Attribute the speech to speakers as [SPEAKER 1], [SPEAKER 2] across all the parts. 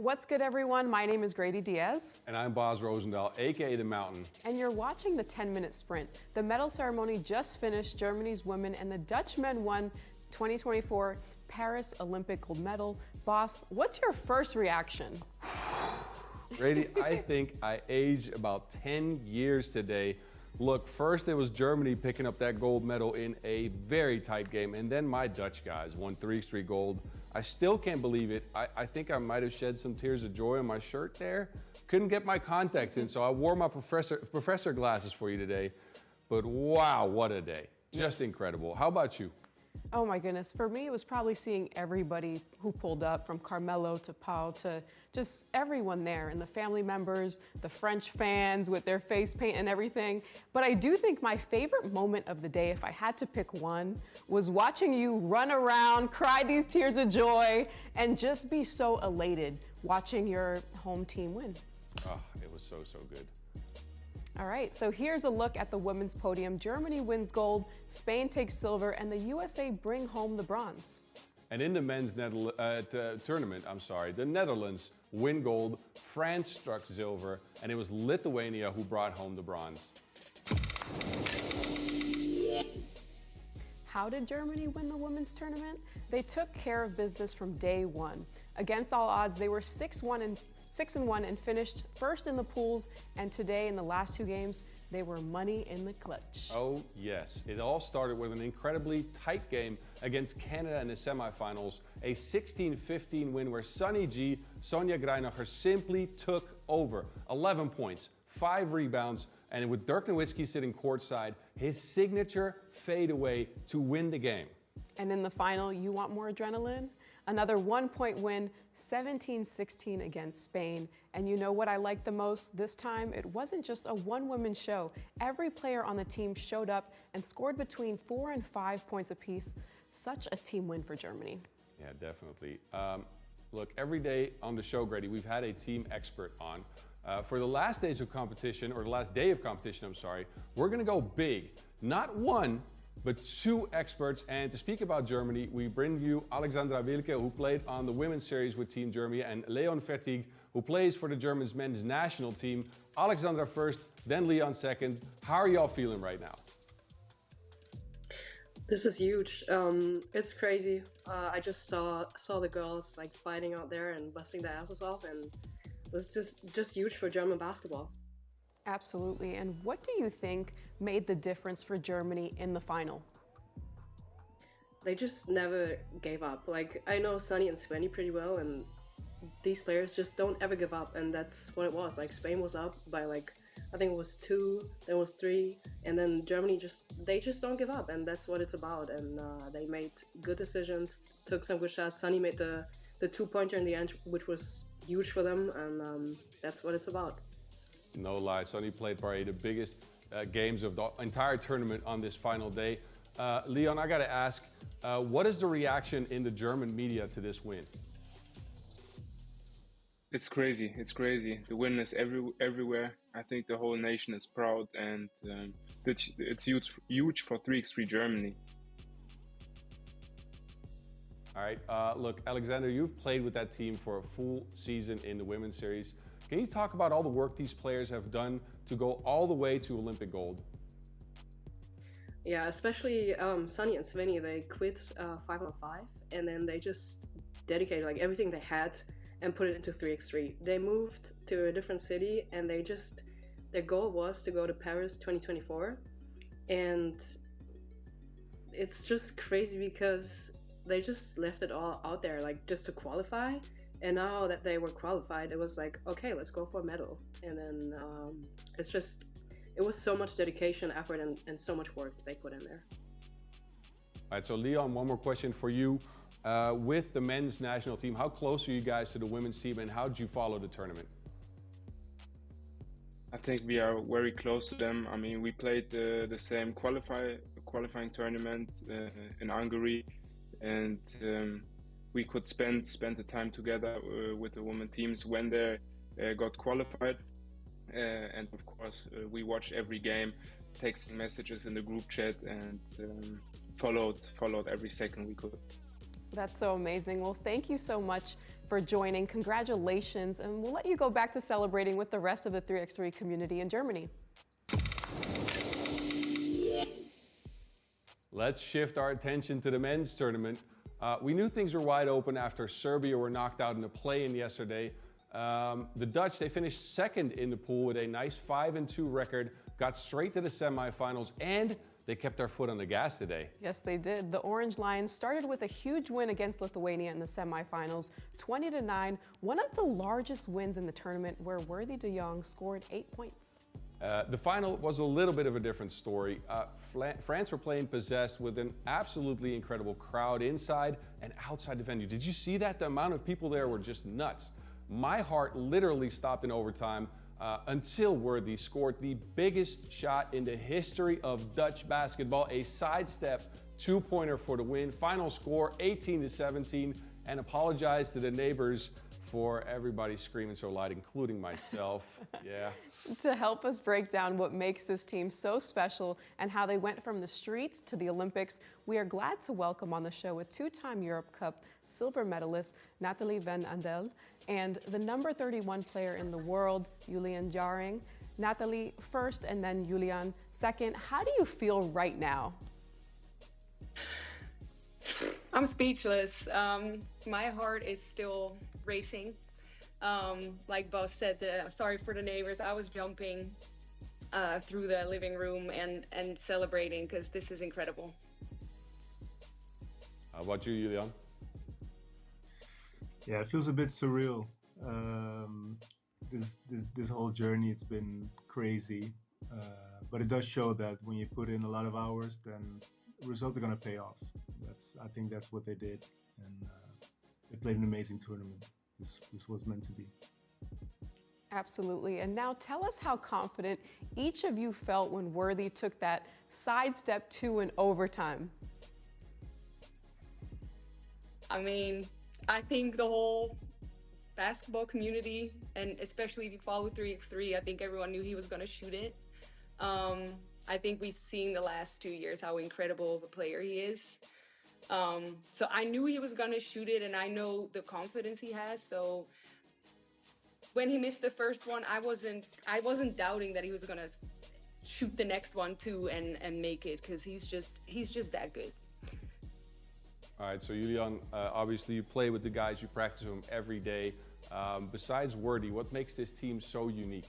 [SPEAKER 1] What's good, everyone? My name is Greydy Diaz.
[SPEAKER 2] And I'm Rozendaal, aka The Mountain.
[SPEAKER 1] And you're watching the 10-minute sprint. The medal ceremony just finished. Germany's women and the Dutch men won 2024 Paris Olympic gold medal. Boss, what's your first reaction?
[SPEAKER 2] Greydy, I think I aged about 10 years today. Look, first it was Germany picking up that gold medal in a very tight game, and then my Dutch guys won 3x3 gold. I still can't believe it. I think I might have shed some tears of joy on my shirt there. Couldn't get my contacts in, so I wore my professor glasses for you today. But wow, what a day. Just incredible. How about you?
[SPEAKER 1] Oh my goodness, for me it was probably seeing everybody who pulled up, from Carmelo to Pau to just everyone there, and the family members, the French fans with their face paint and everything. But I do think my favorite moment of the day, if I had to pick one, was watching you run around, cry these tears of joy, and just be so elated watching your home team win.
[SPEAKER 2] Oh, it was so good.
[SPEAKER 1] All right, so here's a look at the women's podium. Germany wins gold, Spain takes silver, and the USA bring home the bronze.
[SPEAKER 2] And in the men's tournament, the Netherlands win gold, France struck silver, and it was Lithuania who brought home the bronze.
[SPEAKER 1] How did Germany win the women's tournament? They took care of business from day one. Against all odds, they were 6-1 and finished first in the pools, and today in the last two games, they were money in the clutch.
[SPEAKER 2] Oh yes, it all started with an incredibly tight game against Canada in the semifinals, a 16-15 win where Sonny G, Sonja Greinacher simply took over. 11 points, 5 rebounds, and with Dirk Nowitzki sitting courtside, his signature fadeaway to win the game.
[SPEAKER 1] And in the final, you want more adrenaline? Another 1-point win, 17-16 against Spain. And you know what I liked the most? This time, it wasn't just a one-woman show. Every player on the team showed up and scored between 4 and 5 points apiece. Such a team win for Germany.
[SPEAKER 2] Yeah, definitely. Look, every day on the show, Greydy, we've had a team expert on. For the last days of competition, or the last day of competition, I'm sorry, we're gonna go big. Not one, but 2 experts. And to speak about Germany, we bring you Alexandra Wilke, who played on the women's series with Team Germany, and Leon Vertig, who plays for the German men's national team. Alexandra first, then Leon second. How are y'all feeling right now?
[SPEAKER 3] This is huge. It's crazy. I just saw the girls like fighting out there and busting their asses off, and it's just huge for German basketball.
[SPEAKER 1] Absolutely. And what do you think made the difference for Germany in the final?
[SPEAKER 3] They just never gave up. Like, I know Sonny and Svenny pretty well, and these players just don't ever give up, and that's what it was. Like, Spain was up by like, I think it was 2, then it was 3, and then Germany they just don't give up, and that's what it's about. And they made good decisions, took some good shots. Sonny made the 2-pointer in the end, which was huge for them, and that's what it's about.
[SPEAKER 2] No lie, Sonny played probably the biggest games of the entire tournament on this final day. Leon, I gotta ask, what is the reaction in the German media to this win?
[SPEAKER 4] It's crazy, it's crazy. The win is everywhere. I think the whole nation is proud, and it's huge for 3x3 Germany.
[SPEAKER 2] All right, look, Alexander, you've played with that team for a full season in the women's series. Can you talk about all the work these players have done to go all the way to Olympic gold?
[SPEAKER 3] Yeah, especially Sonny and Svenny, they quit 5-on-5, and then they just dedicated like everything they had and put it into 3x3. They moved to a different city, and their goal was to go to Paris 2024. And it's just crazy because they just left it all out there, like just to qualify. And now that they were qualified, it was like, okay, let's go for a medal. And then it was so much dedication, effort, and so much work they put in there.
[SPEAKER 2] All right, so Leon, one more question for you. With the men's national team, how close are you guys to the women's team, and how did you follow the tournament?
[SPEAKER 4] I think we are very close to them. I mean, we played the same qualifying tournament in Hungary, and we could spend the time together with the women teams when they got qualified. And of course, we watched every game, texting messages in the group chat, and followed every second we could.
[SPEAKER 1] That's so amazing. Well, thank you so much for joining. Congratulations, and we'll let you go back to celebrating with the rest of the 3x3 community in Germany.
[SPEAKER 2] Let's shift our attention to the men's tournament. We knew things were wide open after Serbia were knocked out in the play-in yesterday. The Dutch, they finished second in the pool with a nice 5-2 record, got straight to the semifinals, and they kept their foot on the gas today.
[SPEAKER 1] Yes, they did. The Orange Lions started with a huge win against Lithuania in the semifinals, 20-9, one of the largest wins in the tournament, where Worthy de Jong scored 8 points.
[SPEAKER 2] The final was a little bit of a different story. France were playing possessed with an absolutely incredible crowd inside and outside the venue. Did you see that? The amount of people there were just nuts. My heart literally stopped in overtime until Worthy scored the biggest shot in the history of Dutch basketball, a sidestep two-pointer for the win. Final score 18-17, and apologize to the neighbors for everybody screaming so loud, including myself. Yeah.
[SPEAKER 1] To help us break down what makes this team so special and how they went from the streets to the Olympics, we are glad to welcome on the show a two-time Europe Cup silver medalist, Nathalie van Andel, and the number 31 player in the world, Julian Jaring. Nathalie first and then Julian second. How do you feel right now?
[SPEAKER 5] I'm speechless. My heart is still racing. Like Boss said, sorry for the neighbors. I was jumping through the living room and celebrating because this is incredible.
[SPEAKER 2] How about you, Julian?
[SPEAKER 6] Yeah, it feels a bit surreal. This whole journey, it's been crazy, but it does show that when you put in a lot of hours, then results are gonna pay off. I think that's what they did, and they played an amazing tournament. This was meant to be.
[SPEAKER 1] Absolutely. And now tell us how confident each of you felt when Worthy took that sidestep two in overtime.
[SPEAKER 5] I mean, I think the whole basketball community, and especially if you follow 3x3, I think everyone knew he was going to shoot it. I think we've seen the last 2 years how incredible of a player he is. So I knew he was going to shoot it, and I know the confidence he has. So when he missed the first one, I wasn't doubting that he was going to shoot the next one too and make it, because he's just that good.
[SPEAKER 2] All right, so Julian, obviously you play with the guys, you practice with them every day. Besides Worthy, what makes this team so unique?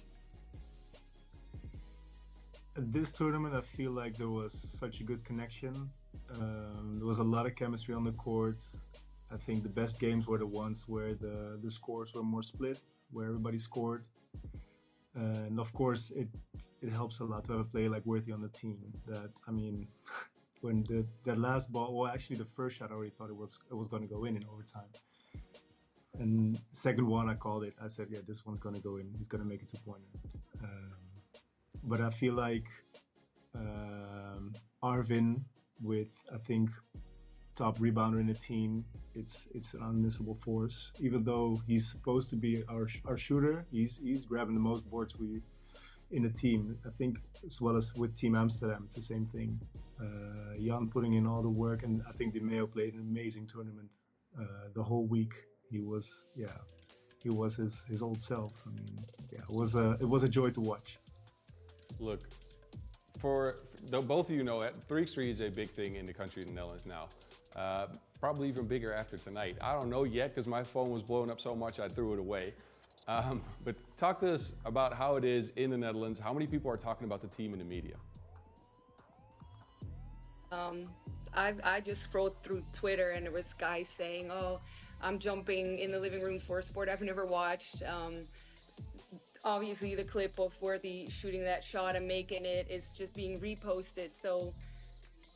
[SPEAKER 6] At this tournament, I feel like there was such a good connection. There was a lot of chemistry on the court. I think the best games were the ones where the scores were more split, where everybody scored. And of course, it helps a lot to have a player like Worthy on the team. That, I mean, when that last ball, well, actually the first shot, I already thought it was going to go in overtime. And second one, I called it. I said, yeah, this one's going to go in. He's going to make a two-pointer. But I feel like Arvin, with, I think, top rebounder in the team, it's an unmissable force. Even though he's supposed to be our shooter, he's grabbing the most boards in the team. I think as well as with Team Amsterdam, it's the same thing. Jan putting in all the work, and I think Di Maio played an amazing tournament. The whole week he was his old self. I mean, yeah, it was a joy to watch.
[SPEAKER 2] Look, for both of you know, 3x3 is a big thing in the country of the Netherlands now. Probably even bigger after tonight. I don't know yet because my phone was blowing up so much I threw it away. But talk to us about how it is in the Netherlands. How many people are talking about the team in the media?
[SPEAKER 5] I just scrolled through Twitter and there was guys saying, "Oh, I'm jumping in the living room for a sport I've never watched." Obviously, the clip of Worthy shooting that shot and making it is just being reposted. So,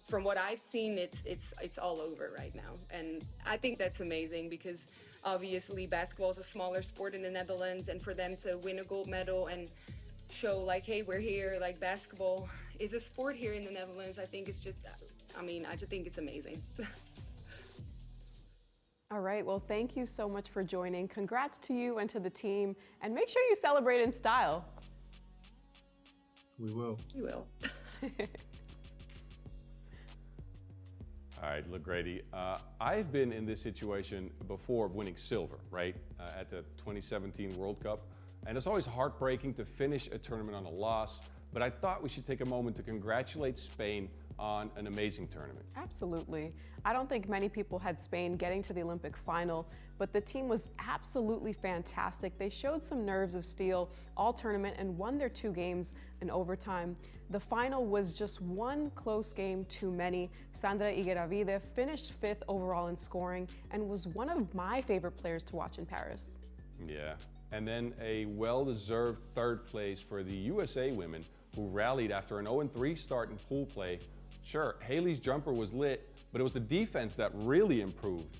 [SPEAKER 5] from what I've seen, it's all over right now, and I think that's amazing because obviously basketball is a smaller sport in the Netherlands, and for them to win a gold medal and show like, hey, we're here, like basketball is a sport here in the Netherlands, I think it's just, I just think it's amazing.
[SPEAKER 1] All right, well, thank you so much for joining. Congrats to you and to the team, and make sure you celebrate in style.
[SPEAKER 6] We will.
[SPEAKER 5] You will.
[SPEAKER 2] All right. right, look, Grady, I've been in this situation before of winning silver, right, at the 2017 World Cup. And it's always heartbreaking to finish a tournament on a loss, but I thought we should take a moment to congratulate Spain on an amazing tournament.
[SPEAKER 1] Absolutely. I don't think many people had Spain getting to the Olympic final, but the team was absolutely fantastic. They showed some nerves of steel all tournament and won their 2 games in overtime. The final was just one close game too many. Sandra Igueravide finished 5th overall in scoring and was one of my favorite players to watch in Paris.
[SPEAKER 2] Yeah, and then a well-deserved 3rd place for the USA women, who rallied after an 0-3 start in pool play. Sure, Haley's jumper was lit, but it was the defense that really improved.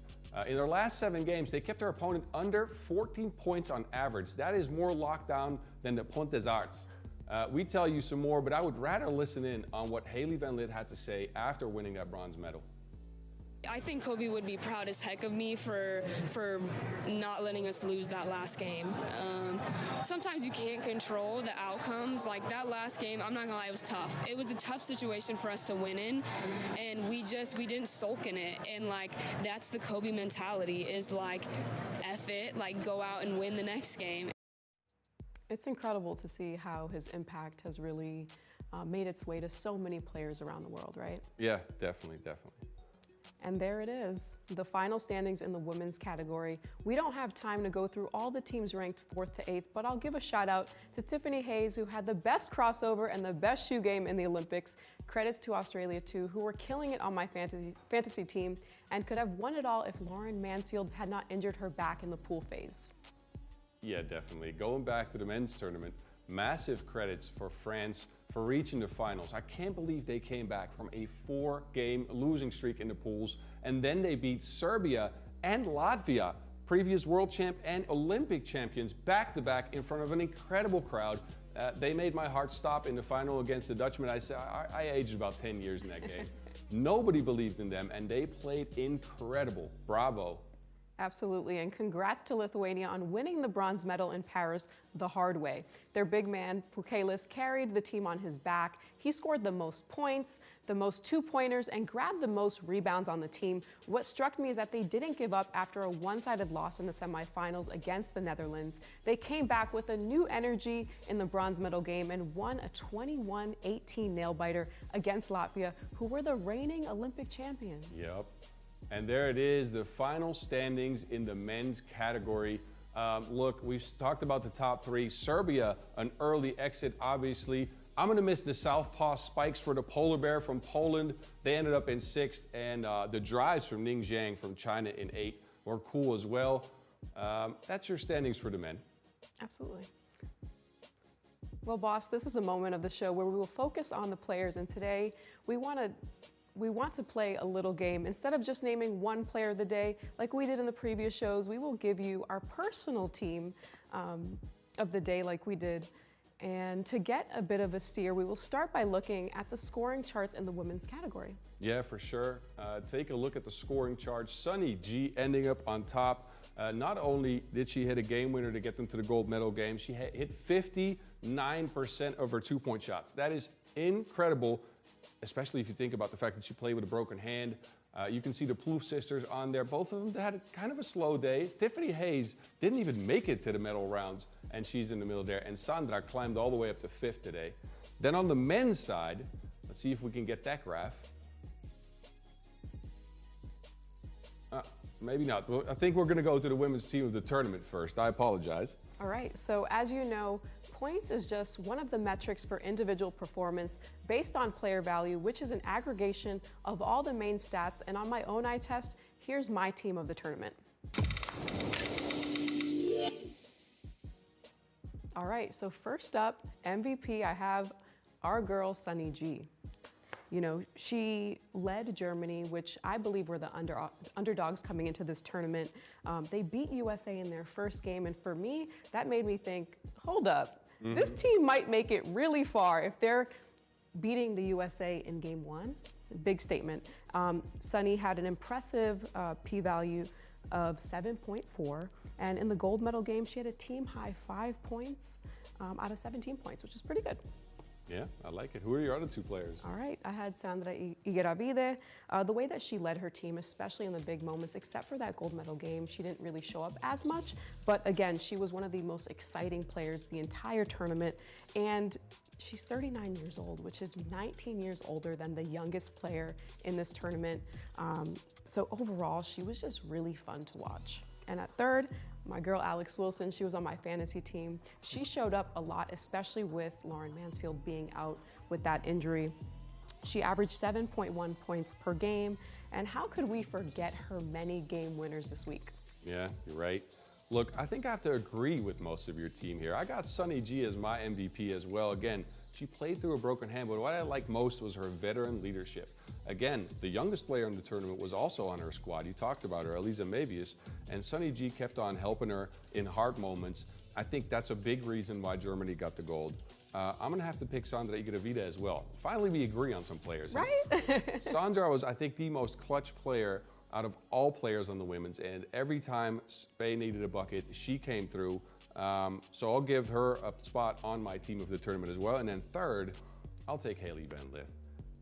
[SPEAKER 2] In their last 7 games, they kept their opponent under 14 points on average. That is more lockdown than the Pont des Arts. We tell you some more, but I would rather listen in on what Haley Van Lith had to say after winning that bronze medal.
[SPEAKER 7] I think Kobe would be proud as heck of me for not letting us lose that last game. Sometimes you can't control the outcomes. Like that last game, I'm not gonna lie, it was tough. It was a tough situation for us to win in, and we didn't sulk in it. And like that's the Kobe mentality, is like F it, like go out and win the next game.
[SPEAKER 1] It's incredible to see how his impact has really made its way to so many players around the world, right?
[SPEAKER 2] Yeah, definitely.
[SPEAKER 1] And there it is, the final standings in the women's category. We don't have time to go through all the teams ranked 4th to 8th, but I'll give a shout out to Tiffany Hayes, who had the best crossover and the best shoe game in the Olympics. Credits to Australia too, who were killing it on my fantasy team and could have won it all if Lauren Mansfield had not injured her back in the pool phase.
[SPEAKER 2] Yeah, definitely. Going back to the men's tournament, massive credits for France for reaching the finals. I can't believe they came back from a 4-game losing streak in the pools, and then they beat Serbia and Latvia, previous world champ and Olympic champions, back-to-back in front of an incredible crowd. They made my heart stop in the final against the Dutchmen. I aged about 10 years in that game. Nobody believed in them, and they played incredible. Bravo.
[SPEAKER 1] Absolutely, and congrats to Lithuania on winning the bronze medal in Paris the hard way. Their big man, Pukelis, carried the team on his back. He scored the most points, the most 2-pointers, and grabbed the most rebounds on the team. What struck me is that they didn't give up after a one-sided loss in the semifinals against the Netherlands. They came back with a new energy in the bronze medal game and won a 21-18 nail-biter against Latvia, who were the reigning Olympic champions.
[SPEAKER 2] Yep. And there it is, the final standings in the men's category. Look, we've talked about the top 3. Serbia, an early exit, obviously. I'm gonna miss the southpaw spikes for the polar bear from Poland. They ended up in 6th, and the drives from Ning Zhang from China in 8th were cool as well. That's your standings for the men.
[SPEAKER 1] Absolutely. Well, boss, this is a moment of the show where we will focus on the players, and today we want to play a little game. Instead of just naming one player of the day, like we did in the previous shows, we will give you our personal team of the day like we did. And to get a bit of a steer, we will start by looking at the scoring charts in the women's category.
[SPEAKER 2] Yeah, for sure. Take a look at the scoring chart. Sunny G ending up on top. Not only did she hit a game winner to get them to the gold medal game, she hit 59% of her 2-point shots. That is incredible, especially if you think about the fact that she played with a broken hand. You can see the Plouffe sisters on there. Both of them had kind of a slow day. Tiffany Hayes didn't even make it to the medal rounds, and she's in the middle there. And Sandra climbed all the way up to 5th today. Then on the men's side, let's see if we can get that graph. Maybe not. Well, I think we're going to go to the women's team of the tournament first. I apologize.
[SPEAKER 1] All right, so as you know, points is just one of the metrics for individual performance based on player value, which is an aggregation of all the main stats. And on my own eye test, here's my team of the tournament. All right, so first up, MVP, I have our girl, Sunny G. You know, she led Germany, which I believe were the underdogs coming into this tournament. They beat USA in their first game, and for me, that made me think, hold up, this team might make it really far if they're beating the USA in game 1. Big statement. Sunny had an impressive p-value of 7.4, and in the gold medal game, she had a team high 5 points out of 17 points, which is pretty good.
[SPEAKER 2] Yeah, I like it. Who are your other two players?
[SPEAKER 1] All right, I had Sandra Igueravide. The way that she led her team, especially in the big moments, except for that gold medal game, she didn't really show up as much. But again, she was one of the most exciting players the entire tournament. And she's 39 years old, which is 19 years older than the youngest player in this tournament. So overall, she was just really fun to watch. And at third, my girl Alex Wilson, she was on my fantasy team. She showed up a lot, especially with Lauren Mansfield being out with that injury. She averaged 7.1 points per game. And how could we forget her many game winners this week?
[SPEAKER 2] Yeah, you're right. Look, I think I have to agree with most of your team here. I got Sunny G as my MVP as well. Again, she played through a broken hand, but what I liked most was her veteran leadership. Again, the youngest player in the tournament was also on her squad. You talked about her, Elisa Mabius, and Sunny G kept on helping her in hard moments. I think that's a big reason why Germany got the gold. I'm gonna have to pick Sandra Igueravide as well. Finally, we agree on some players.
[SPEAKER 1] Right?
[SPEAKER 2] Sandra was, I think, the most clutch player out of all players on the women's end. Every time Spain needed a bucket, she came through. So I'll give her a spot on my team of the tournament as well. And then third, I'll take Haley Van Lith.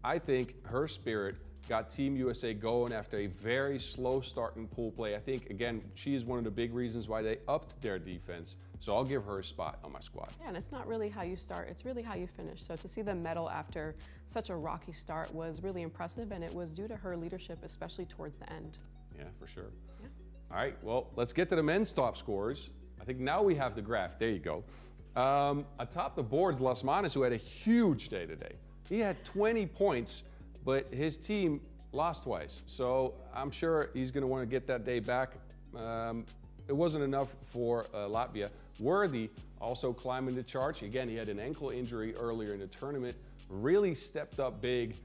[SPEAKER 2] I think her spirit got Team USA going after a very slow start in pool play. I think, again, she is one of the big reasons why they upped their defense. So I'll give her a spot on my squad.
[SPEAKER 1] Yeah, and it's not really how you start, it's really how you finish. So to see them medal after such a rocky start was really impressive, and it was due to her leadership, especially towards the end.
[SPEAKER 2] Yeah, for sure.
[SPEAKER 1] Yeah.
[SPEAKER 2] All right, well, let's get to the men's top scorers. I think now we have the graph. There you go. Atop the boards, Las Manas, who had a huge day today. He had 20 points, but his team lost twice. So I'm sure he's going to want to get that day back. It wasn't enough for Latvia. Worthy also climbing the charts. Again, he had an ankle injury earlier in the tournament. Really stepped up big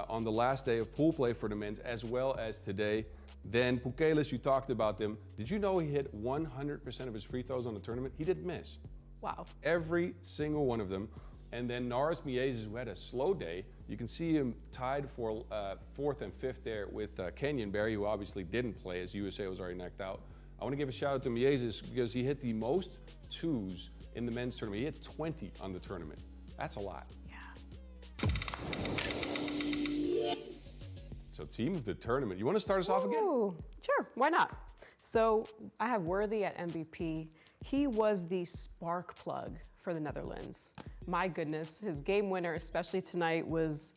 [SPEAKER 2] on the last day of pool play for the men's, as well as today. Then Pukelis, you talked about them. Did you know he hit 100% of his free throws on the tournament? He didn't miss.
[SPEAKER 1] Wow.
[SPEAKER 2] Every single one of them. And then Norris Miezes, who had a slow day. You can see him tied for fourth and fifth there with Kenyon Berry, who obviously didn't play as USA was already knocked out. I want to give a shout out to Miezes because he hit the most twos in the men's tournament. He hit 20 on the tournament. That's a lot.
[SPEAKER 1] Yeah.
[SPEAKER 2] So team of the tournament. You want to start us off again?
[SPEAKER 1] Ooh, sure, why not? So I have Worthy at MVP. He was the spark plug for the Netherlands. My goodness, his game winner, especially tonight, was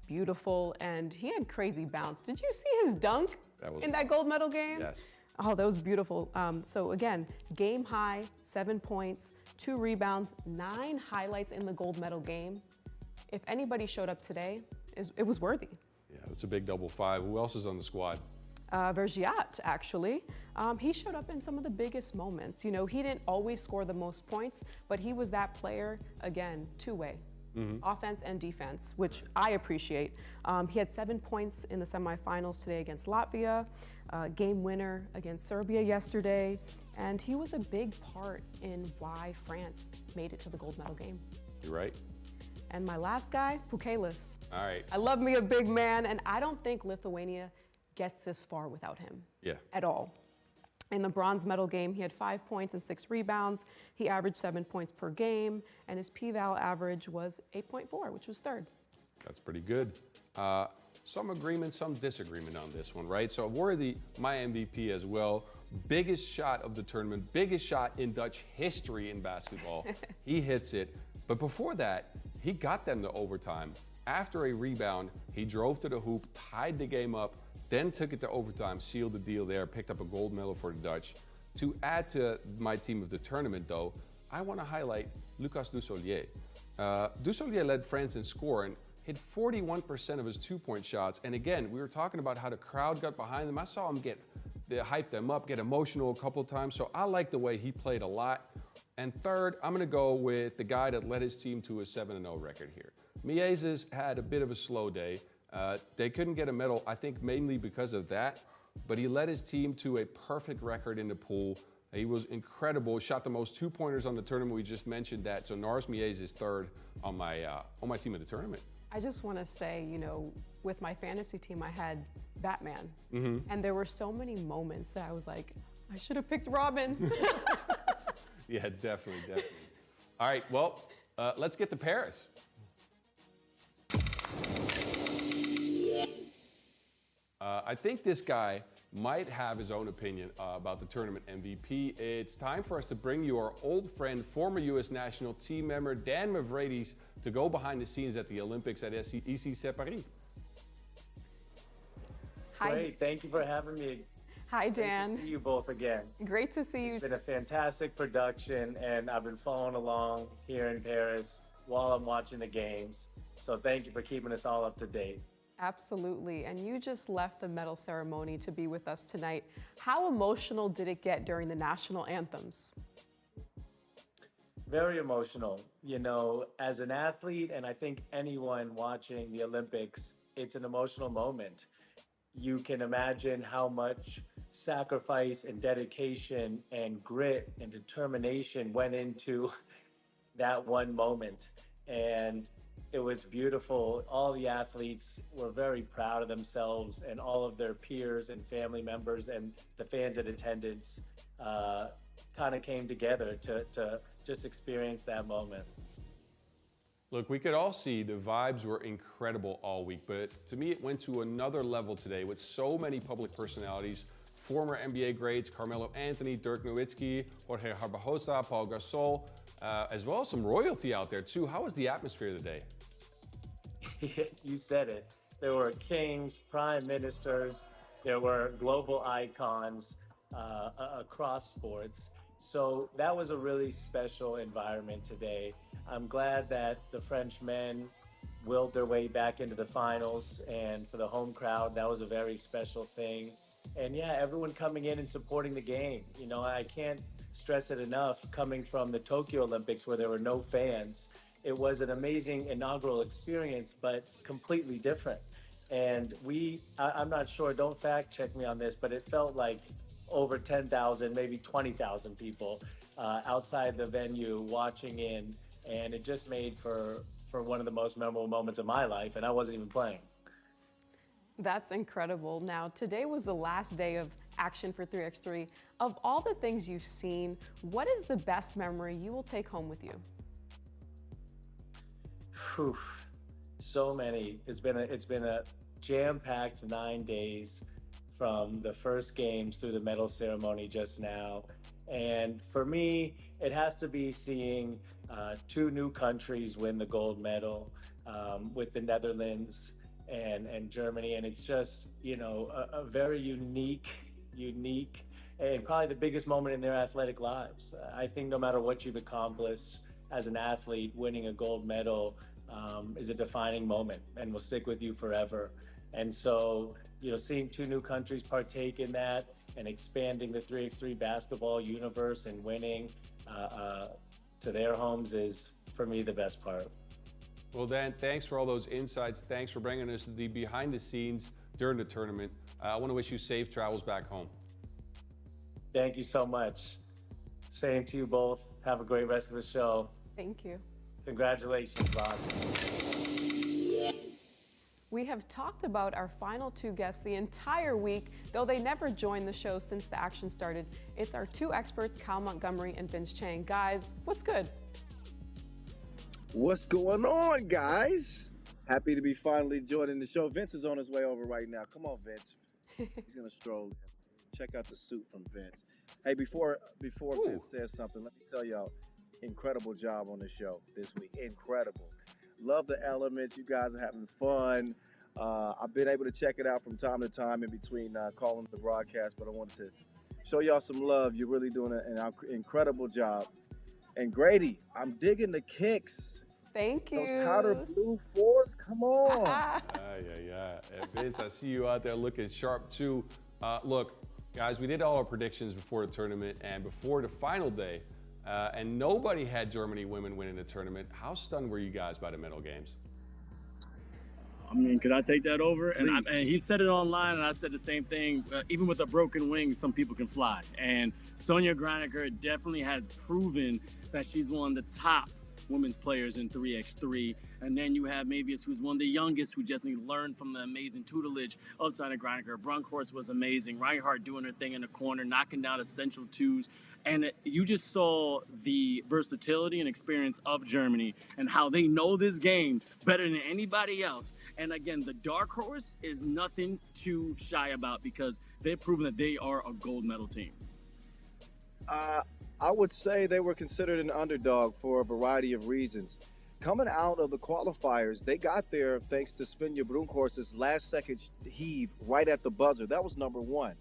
[SPEAKER 1] beautiful, and he had crazy bounce. Did you see his dunk in that gold medal game?
[SPEAKER 2] Yes.
[SPEAKER 1] Oh, that was beautiful. So again, game high, 7 points, 2 rebounds, 9 highlights in the gold medal game. If anybody showed up today, it was Worthy.
[SPEAKER 2] Yeah, that's a big double five. Who else is on the squad?
[SPEAKER 1] Vergiat, actually. He showed up in some of the biggest moments. You know, he didn't always score the most points, but he was that player, again, two-way. Offense and defense, which I appreciate. He had 7 points in the semifinals today against Latvia, game winner against Serbia yesterday, and he was a big part in why France made it to the gold medal game.
[SPEAKER 2] You're right.
[SPEAKER 1] And my last guy, Pukelis.
[SPEAKER 2] All right.
[SPEAKER 1] I love me a big man, and I don't think Lithuania gets this far without him.
[SPEAKER 2] Yeah.
[SPEAKER 1] At all. In the bronze medal game, he had 5 points and 6 rebounds. He averaged 7 points per game, and his p-val average was 8.4, which was third.
[SPEAKER 2] That's pretty good. Some agreement, some disagreement on this one, right? So Worthy, my MVP as well. Biggest shot of the tournament, biggest shot in Dutch history in basketball. He hits it. But before that, he got them to overtime. After a rebound, he drove to the hoop, tied the game up, then took it to overtime, sealed the deal there, picked up a gold medal for the Dutch. To add to my team of the tournament, though, I want to highlight Lucas Dussolier. Dussolier led France in scoring, hit 41% of his two-point shots. And again, we were talking about how the crowd got behind them. I saw him hype them up, get emotional a couple of times. So I like the way he played a lot. And third, I'm going to go with the guy that led his team to a 7-0 record here. Miezes had a bit of a slow day. They couldn't get a medal, I think mainly because of that, but he led his team to a perfect record in the pool. He was incredible, shot the most two-pointers on the tournament. We just mentioned that, so Norris Miezes is third on my team of the tournament.
[SPEAKER 1] I just want to say, you know, with my fantasy team, I had Batman, and there were so many moments that I was like, I should have picked Robin.
[SPEAKER 2] Yeah, definitely. All right, well, let's get to Paris. I think this guy might have his own opinion about the tournament MVP. It's time for us to bring you our old friend, former U.S. national team member, Dan Mavridis, to go behind the scenes at the Olympics at ICC Paris.
[SPEAKER 1] Hi.
[SPEAKER 8] Great, thank you for having me.
[SPEAKER 1] Hi, Dan.
[SPEAKER 8] Great to see you both again.
[SPEAKER 1] Great to see you.
[SPEAKER 8] It's been a fantastic production, and I've been following along here in Paris while I'm watching the games. So thank you for keeping us all up to date.
[SPEAKER 1] Absolutely. And you just left the medal ceremony to be with us tonight. How emotional did it get during the national anthems?
[SPEAKER 8] Very emotional. You know, as an athlete, and I think anyone watching the Olympics, it's an emotional moment. You can imagine how much sacrifice and dedication and grit and determination went into that one moment. And it was beautiful. All the athletes were very proud of themselves, and all of their peers and family members and the fans in attendance kind of came together to just experience that moment.
[SPEAKER 2] Look, we could all see the vibes were incredible all week, but to me it went to another level today with so many public personalities, former NBA greats, Carmelo Anthony, Dirk Nowitzki, Jorge Barbosa, Paul Gasol, as well as some royalty out there too. How was the atmosphere today?
[SPEAKER 8] You said it. There were kings, prime ministers, there were global icons across sports. So that was a really special environment today. I'm glad that the French men willed their way back into the finals, and for the home crowd, that was a very special thing. And yeah, everyone coming in and supporting the game. You know, I can't stress it enough, coming from the Tokyo Olympics where there were no fans. It was an amazing inaugural experience, but completely different. And I'm not sure, don't fact check me on this, but it felt like over 10,000, maybe 20,000 people outside the venue watching in. And it just made for one of the most memorable moments of my life, and I wasn't even playing.
[SPEAKER 1] That's incredible. Now, today was the last day of action for 3x3. Of all the things you've seen, what is the best memory you will take home with you?
[SPEAKER 8] Whew, so many. It's been a jam-packed 9 days from the first games through the medal ceremony just now. And for me, it has to be seeing two new countries win the gold medal with the Netherlands and Germany. And it's just, you know, a very unique, and probably the biggest moment in their athletic lives. I think no matter what you've accomplished as an athlete, winning a gold medal is a defining moment and will stick with you forever. And so, you know, seeing two new countries partake in that and expanding the 3x3 basketball universe and winning to their homes is, for me, the best part.
[SPEAKER 2] Well, Dan, thanks for all those insights. Thanks for bringing us the behind the scenes during the tournament. I want to wish you safe travels back home.
[SPEAKER 8] Thank you so much. Same to you both. Have a great rest of the show.
[SPEAKER 1] Thank you.
[SPEAKER 8] Congratulations, Roz.
[SPEAKER 1] We have talked about our final two guests the entire week, though they never joined the show since the action started. It's our two experts, Kyle Montgomery and Vince Chang. Guys, what's good?
[SPEAKER 9] What's going on, guys? Happy to be finally joining the show. Vince is on his way over right now. Come on, Vince. He's gonna stroll in. Check out the suit from Vince. Hey, before Vince says something, let me tell y'all, incredible job on the show this week. Incredible. Love the elements. You guys are having fun. I've been able to check it out from time to time in between calling the broadcast, but I wanted to show y'all some love. You're really doing an incredible job. And Greydy, I'm digging the kicks.
[SPEAKER 1] Thank you.
[SPEAKER 9] Those powder blue fours, come on.
[SPEAKER 2] Yeah. Vince, I see you out there looking sharp too. Look, guys, we did all our predictions before the tournament and before the final day, and nobody had Germany women winning the tournament. How stunned were you guys by the medal games?
[SPEAKER 10] I mean, could I take that over? And he said it online, and I said the same thing. Even with a broken wing, some people can fly. And Sonia Graneker definitely has proven that she's one of the top women's players in 3x3. And then you have Mavius, who's one of the youngest, who definitely learned from the amazing tutelage of Sonia Graneker. Brunkhorst was amazing. Reinhardt doing her thing in the corner, knocking down essential twos. And you just saw the versatility and experience of Germany and how they know this game better than anybody else. And again, the dark horse is nothing to shy about because they've proven that they are a gold medal team.
[SPEAKER 9] I would say they were considered an underdog for a variety of reasons. Coming out of the qualifiers, they got there thanks to Svenja Brunkhorst's last-second heave right at the buzzer. That was number one.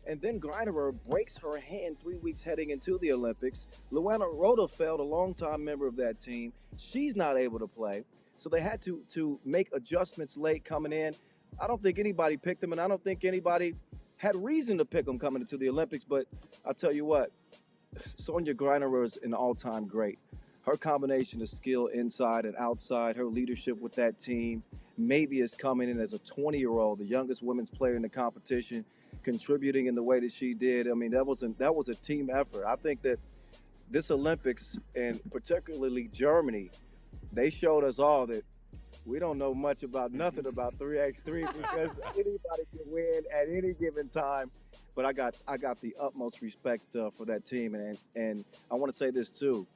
[SPEAKER 9] And then Greinerer breaks her hand 3 weeks heading into the Olympics. Luana Rodefeld, a longtime member of that team, she's not able to play. So they had to make adjustments late coming in. I don't think anybody picked them, and I don't think anybody had reason to pick them coming into the Olympics. But I'll tell you what, Sonja Greinerer is an all-time great. Her combination of skill inside and outside, her leadership with that team, maybe is coming in as a 20-year-old, the youngest women's player in the competition, contributing in the way that she did. I mean, that was a team effort. I think that this Olympics, and particularly Germany, they showed us all that we don't know much about nothing about 3x3 because anybody can win at any given time. But I got the utmost respect for that team, and I want to say this too.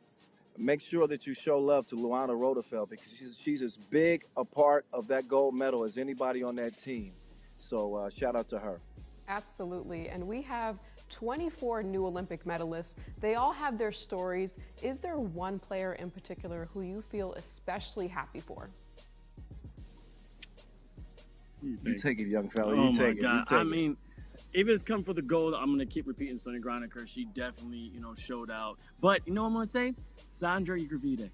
[SPEAKER 9] Make sure that you show love to Luana Rodefeld because she's as big a part of that gold medal as anybody on that team. So shout out to her.
[SPEAKER 1] Absolutely. And we have 24 new Olympic medalists. They all have their stories. Is there one player in particular who you feel especially happy for?
[SPEAKER 9] You take it, young fella.
[SPEAKER 10] Oh
[SPEAKER 9] You
[SPEAKER 10] my
[SPEAKER 9] take it.
[SPEAKER 10] God.
[SPEAKER 9] You take
[SPEAKER 10] I
[SPEAKER 9] it.
[SPEAKER 10] mean, if it's come for the gold, I'm going to keep repeating Sonja Greinerer. She definitely, showed out. But you know what I'm going to say? Sandra Iguravide.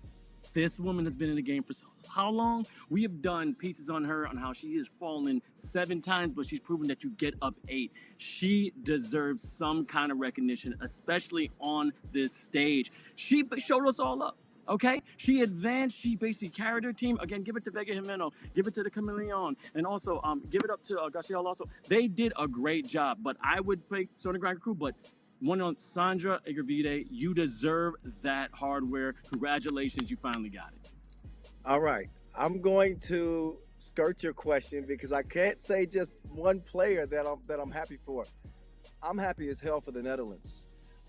[SPEAKER 10] This woman has been in the game for how long? We have done pieces on her on how she has fallen 7 times, but she's proven that you get up 8. She deserves some kind of recognition, especially on this stage. She showed us all up. Okay, she advanced. She basically carried her team. Again, give it to Vega Jimeno, give it to the Chameleon, and also give it up to Garcia Lasso. They did a great job. But I would pick Sonja Greinerer crew. But one on Sandra Iguravide, you deserve that hardware. Congratulations, you finally got it.
[SPEAKER 9] All right, I'm going to skirt your question because I can't say just one player that I'm happy for. I'm happy as hell for the Netherlands.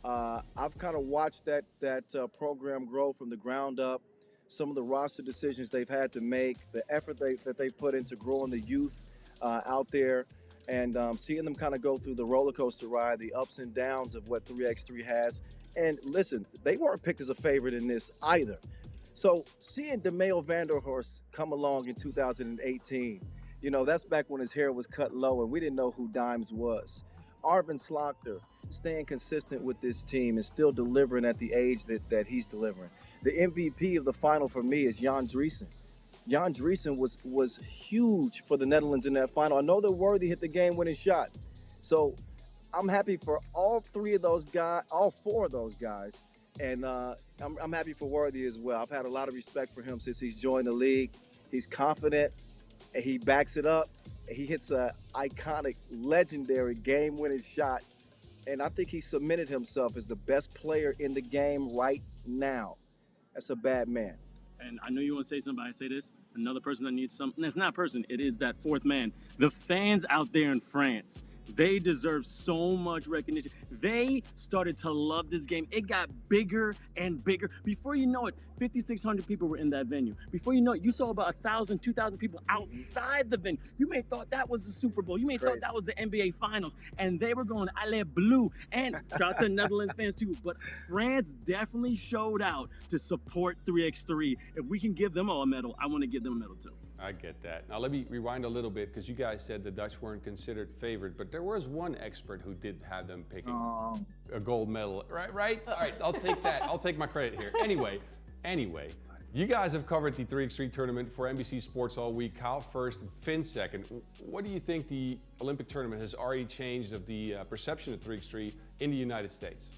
[SPEAKER 9] I've kind of watched that program grow from the ground up. Some of the roster decisions they've had to make, the effort that they put into growing the youth out there, and seeing them kind of go through the roller coaster ride, the ups and downs of what 3x3 has. And listen, they weren't picked as a favorite in this either. So seeing DeMeo Vanderhorst come along in 2018, that's back when his hair was cut low and we didn't know who Dimes was. Arvin Slaughter staying consistent with this team and still delivering at the age that he's delivering. The MVP of the final for me is Jan Driesen. Jan Driesen was huge for the Netherlands in that final. I know that Worthy hit the game-winning shot. So I'm happy for all 4 of those guys. And I'm happy for Worthy as well. I've had a lot of respect for him since he's joined the league. He's confident, and he backs it up. He hits an iconic, legendary game-winning shot. And I think he cemented himself as the best player in the game right now. That's a bad man.
[SPEAKER 10] And I know you want to say something, but I say this. Another person that needs something. It's not a person. It is that 4th man. The fans out there in France. They deserve so much recognition. They started to love this game. It got bigger and bigger. Before you know it, 5,600 people were in that venue. Before you know it, you saw about 1,000, 2,000 people outside the venue. You may have thought that was the Super Bowl. You may have thought that was the NBA Finals. And they were going, Allez Bleu. And shout out to Netherlands fans too. But France definitely showed out to support 3x3. If we can give them all a medal, I want to give them a medal too.
[SPEAKER 2] I get that. Now let me rewind a little bit because you guys said the Dutch weren't considered favored, but there was one expert who did have them picking a gold medal. Right? All right, I'll take that. I'll take my credit here. Anyway, you guys have covered the 3x3 tournament for NBC Sports all week. Kyle first, Finn second. What do you think the Olympic tournament has already changed of the perception of 3x3 in the United States?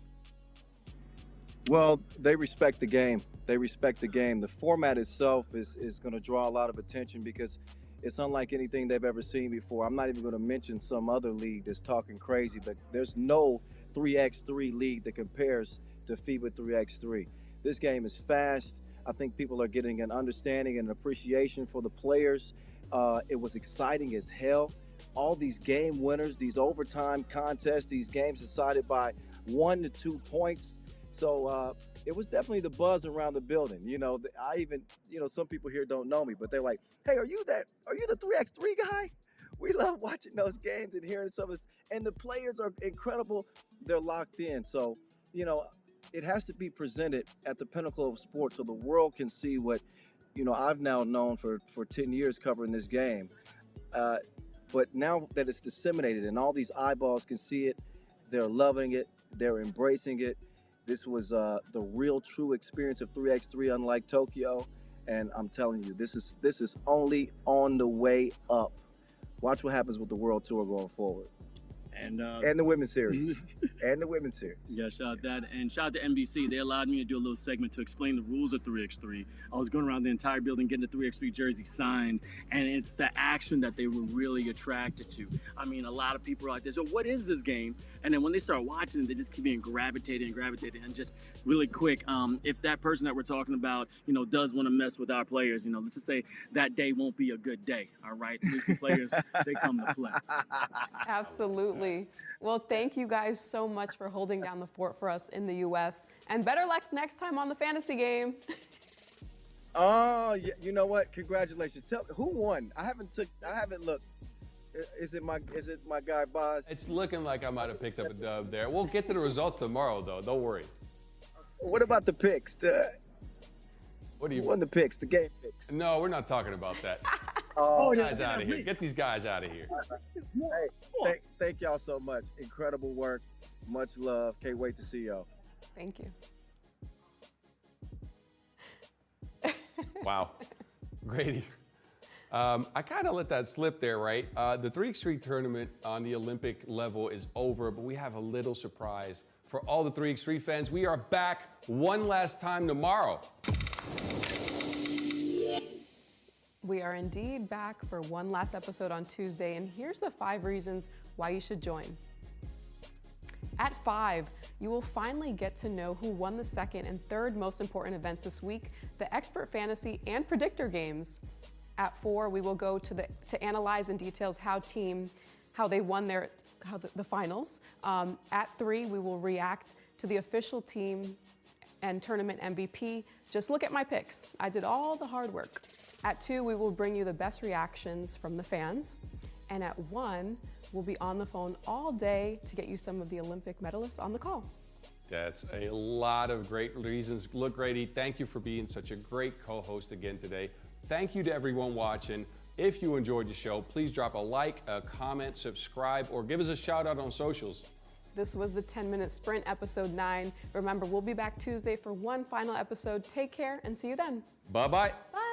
[SPEAKER 9] Well, they respect the game. They respect the game. The format itself is going to draw a lot of attention because it's unlike anything they've ever seen before. I'm not even going to mention some other league that's talking crazy, but there's no 3x3 league that compares to FIBA 3x3. This game is fast. I think people are getting an understanding and appreciation for the players. It was exciting as hell. All these game winners, these overtime contests, these games decided by 1 to 2 points. So it was definitely the buzz around the building. You know, I even, you know, some people here don't know me, but they're like, hey, are you the 3x3 guy? We love watching those games and hearing some of this. And the players are incredible. They're locked in. So, you know, it has to be presented at the pinnacle of sports so the world can see what, you know, I've now known for 10 years covering this game. But now that it's disseminated and all these eyeballs can see it, they're loving it, they're embracing it. This was the real true experience of 3x3, unlike Tokyo. And I'm telling you, this is only on the way up. Watch what happens with the World Tour going forward. And the Women's Series. And the Women's Series.
[SPEAKER 10] Yeah, shout out that. And shout out to NBC. They allowed me to do a little segment to explain the rules of 3x3. I was going around the entire building getting the 3x3 jersey signed, and it's the action that they were really attracted to. I mean, a lot of people are like, so what is this game? And then when they start watching it, they just keep being gravitated. And just really quick, if that person that we're talking about, you know, does want to mess with our players, you know, let's just say that day won't be a good day, all right? These players, they come to play.
[SPEAKER 1] Absolutely. Well, thank you guys so much for holding down the fort for us in the U.S. And better luck next time on the fantasy game.
[SPEAKER 9] Oh, yeah, you know what? Congratulations. Tell who won. I haven't looked. Is it my guy Boz?
[SPEAKER 2] It's looking like I might have picked up a dub there. We'll get to the results tomorrow, though. Don't worry.
[SPEAKER 9] What about the picks?
[SPEAKER 2] What do you
[SPEAKER 9] won the picks? The game picks?
[SPEAKER 2] No, we're not talking about that.
[SPEAKER 9] Oh,
[SPEAKER 2] guys out of here. Get these guys out of here.
[SPEAKER 9] Hey, thank y'all so much. Incredible work. Much love. Can't wait to see y'all.
[SPEAKER 1] Thank you.
[SPEAKER 2] Wow. Grady. I kind of let that slip there, right? The 3x3 tournament on the Olympic level is over, but we have a little surprise for all the 3x3 fans. We are back one last time tomorrow.
[SPEAKER 1] We are indeed back for one last episode on Tuesday, and here's the 5 reasons why you should join. At 5, you will finally get to know who won the second and third most important events this week, the expert fantasy and predictor games. At 4, we will go to analyze in details how they won the finals. At 3, we will react to the official team and tournament MVP. Just look at my picks. I did all the hard work. At 2, we will bring you the best reactions from the fans. And at 1, we'll be on the phone all day to get you some of the Olympic medalists on the call.
[SPEAKER 2] That's a lot of great reasons. Look, Grady, thank you for being such a great co-host again today. Thank you to everyone watching. If you enjoyed the show, please drop a like, a comment, subscribe, or give us a shout out on socials.
[SPEAKER 1] This was the 10-Minute Sprint, episode 9. Remember, we'll be back Tuesday for one final episode. Take care and see you then.
[SPEAKER 2] Bye-bye.
[SPEAKER 1] Bye.